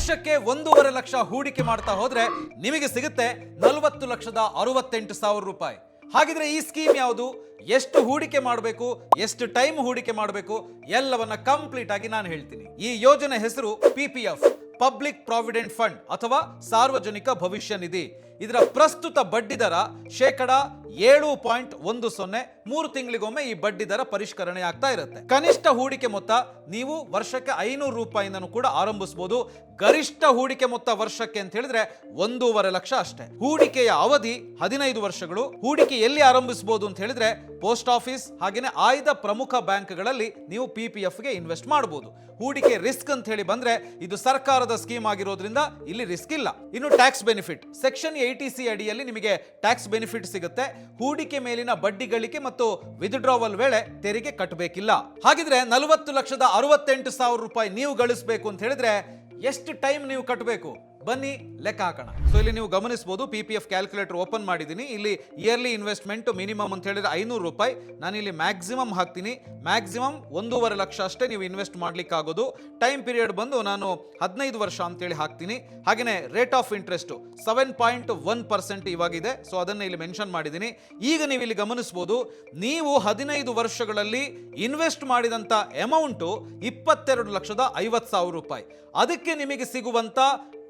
ವರ್ಷಕ್ಕೆ 1.5 ಲಕ್ಷ ಹೂಡಿಕೆ ಮಾಡ್ತಾ ಹೋದ್ರೆ ನಿಮಗೆ ಸಿಗುತ್ತೆ 40,68,000 ರೂಪಾಯಿ. ಹಾಗಿದ್ರೆ ಈ ಸ್ಕೀಮ್ ಯಾವುದು, ಎಷ್ಟು ಹೂಡಿಕೆ ಮಾಡಬೇಕು, ಎಷ್ಟು ಟೈಮ್ ಹೂಡಿಕೆ ಮಾಡಬೇಕು, ಎಲ್ಲವನ್ನ ಕಂಪ್ಲೀಟ್ ಆಗಿ ನಾನು ಹೇಳ್ತೀನಿ. ಈ ಯೋಜನೆ ಹೆಸರು PPF, ಪಬ್ಲಿಕ್ ಪ್ರಾವಿಡೆಂಟ್ ಫಂಡ್ ಅಥವಾ ಸಾರ್ವಜನಿಕ ಭವಿಷ್ಯ ನಿಧಿ. ಇದರ ಪ್ರಸ್ತುತ ಬಡ್ಡಿ ದರ 7.10%. 3 ತಿಂಗಳಿಗೊಮ್ಮೆ ಈ ಬಡ್ಡಿ ದರ ಪರಿಷ್ಕರಣೆ ಆಗ್ತಾ ಇರುತ್ತೆ. ಕನಿಷ್ಠ ಹೂಡಿಕೆ ಮೊತ್ತ ನೀವು ವರ್ಷಕ್ಕೆ 500 ರೂಪಾಯಿಂದನೂ ಕೂಡ ಆರಂಭಿಸಬಹುದು. ಗರಿಷ್ಠ ಹೂಡಿಕೆ ಮೊತ್ತ ವರ್ಷಕ್ಕೆ ಅಂತ ಹೇಳಿದ್ರೆ 1.5 ಲಕ್ಷ ಅಷ್ಟೇ. ಹೂಡಿಕೆಯ ಅವಧಿ 15 ವರ್ಷಗಳು. ಹೂಡಿಕೆ ಎಲ್ಲಿ ಆರಂಭಿಸಬಹುದು ಅಂತ ಹೇಳಿದ್ರೆ ಪೋಸ್ಟ್ ಆಫೀಸ್ ಹಾಗೇನೆ ಆಯ್ದ ಪ್ರಮುಖ ಬ್ಯಾಂಕ್ಗಳಲ್ಲಿ ನೀವು PPF ಗೆ ಇನ್ವೆಸ್ಟ್ ಮಾಡಬಹುದು. ಹೂಡಿಕೆ ರಿಸ್ಕ್ ಅಂತ ಹೇಳಿ ಬಂದ್ರೆ ಇದು ಸರ್ಕಾರದ ಸ್ಕೀಮ್ ಆಗಿರೋದ್ರಿಂದ ಇಲ್ಲಿ ರಿಸ್ಕ್ ಇಲ್ಲ. ಇನ್ನು ಟ್ಯಾಕ್ಸ್ ಬೆನಿಫಿಟ್, ಸೆಕ್ಷನ್ 80C ಅಡಿಯಲ್ಲಿ ನಿಮಗೆ ಟ್ಯಾಕ್ಸ್ ಬೆನಿಫಿಟ್ ಸಿಗುತ್ತೆ. ಹೂಡಿಕೆ ಮೇಲಿನ ಬಡ್ಡಿ ಗಳಿಕೆ ಮತ್ತು ವಿತ್ಡ್ರಾವಲ್ ವೇಳೆ ತೆರಿಗೆ ಕಟ್ಟಬೇಕಿಲ್ಲ. ಹಾಗಿದ್ರೆ 40,68,000 ರೂಪಾಯಿ ನೀವು ಗಳಿಸಬೇಕು ಅಂತ ಹೇಳಿದ್ರೆ ಎಷ್ಟು ಟೈಮ್ ನೀವು ಕಟ್ಟಬೇಕು, ಬನ್ನಿ ಲೆಕ್ಕ ಹಾಕೋಣ. ಸೊ ಇಲ್ಲಿ ನೀವು ಗಮನಿಸಬಹುದು, PPF ಕ್ಯಾಲ್ಕುಲೇಟರ್ ಓಪನ್ ಮಾಡಿದ್ದೀನಿ. ಇಲ್ಲಿ ಇಯರ್ಲಿ ಇನ್ವೆಸ್ಟ್ಮೆಂಟ್ ಮಿನಿಮಮ್ ಅಂತ ಹೇಳಿದ್ರೆ 500 ರೂಪಾಯಿ. ನಾನು ಇಲ್ಲಿ ಮ್ಯಾಕ್ಸಿಮಮ್ ಹಾಕ್ತೀನಿ. ಮ್ಯಾಕ್ಸಿಮಮ್ 1.5 ಲಕ್ಷ ಅಷ್ಟೇ ನೀವು ಇನ್ವೆಸ್ಟ್ ಮಾಡ್ಲಿಕ್ಕೆ ಆಗೋದು. ಟೈಮ್ ಪೀರಿಯಡ್ ಬಂದು ನಾನು 15 ವರ್ಷ ಅಂತೇಳಿ ಹಾಕ್ತೀನಿ. ಹಾಗೆಯೇ ರೇಟ್ ಆಫ್ ಇಂಟ್ರೆಸ್ಟ್ 7.1% ಇವಾಗಿದೆ. ಸೊ ಅದನ್ನ ಇಲ್ಲಿ ಮೆನ್ಷನ್ ಮಾಡಿದ್ದೀನಿ. ಈಗ ನೀವು ಇಲ್ಲಿ ಗಮನಿಸಬಹುದು, ನೀವು 15 ವರ್ಷಗಳಲ್ಲಿ ಇನ್ವೆಸ್ಟ್ ಮಾಡಿದಂತ ಅಮೌಂಟು 22,50,000 ರೂಪಾಯಿ. ಅದಕ್ಕೆ ನಿಮಗೆ ಸಿಗುವಂತ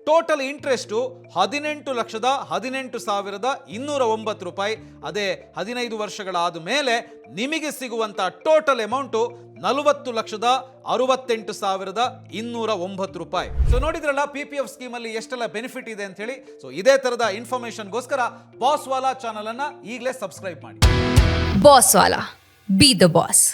ಟೋಟಲ್ ಇಂಟ್ರೆಸ್ಟ್ 18,18,209 ರೂಪಾಯಿ. ಅದೇ 15 ವರ್ಷಗಳಾದ ಮೇಲೆ ನಿಮಗೆ ಸಿಗುವಂತ ಟೋಟಲ್ ಅಮೌಂಟ್ 40,68,209 ರೂಪಾಯಿ. ಸೊ ನೋಡಿದ್ರಲ್ಲ PPF ಸ್ಕೀಮ್ ಅಲ್ಲಿ ಎಷ್ಟೆಲ್ಲ ಬೆನಿಫಿಟ್ ಇದೆ ಅಂತ ಹೇಳಿ. ಸೊ ಇದೇ ತರದ ಇನ್ಫಾರ್ಮೇಶನ್ಗೋಸ್ಕರ ಬಾಸ್ ವಾಲಾ ಚಾನಲ್ ಅನ್ನ ಈಗಲೇ ಸಬ್ಸ್ಕ್ರೈಬ್ ಮಾಡಿ. Boss Vala, B the boss.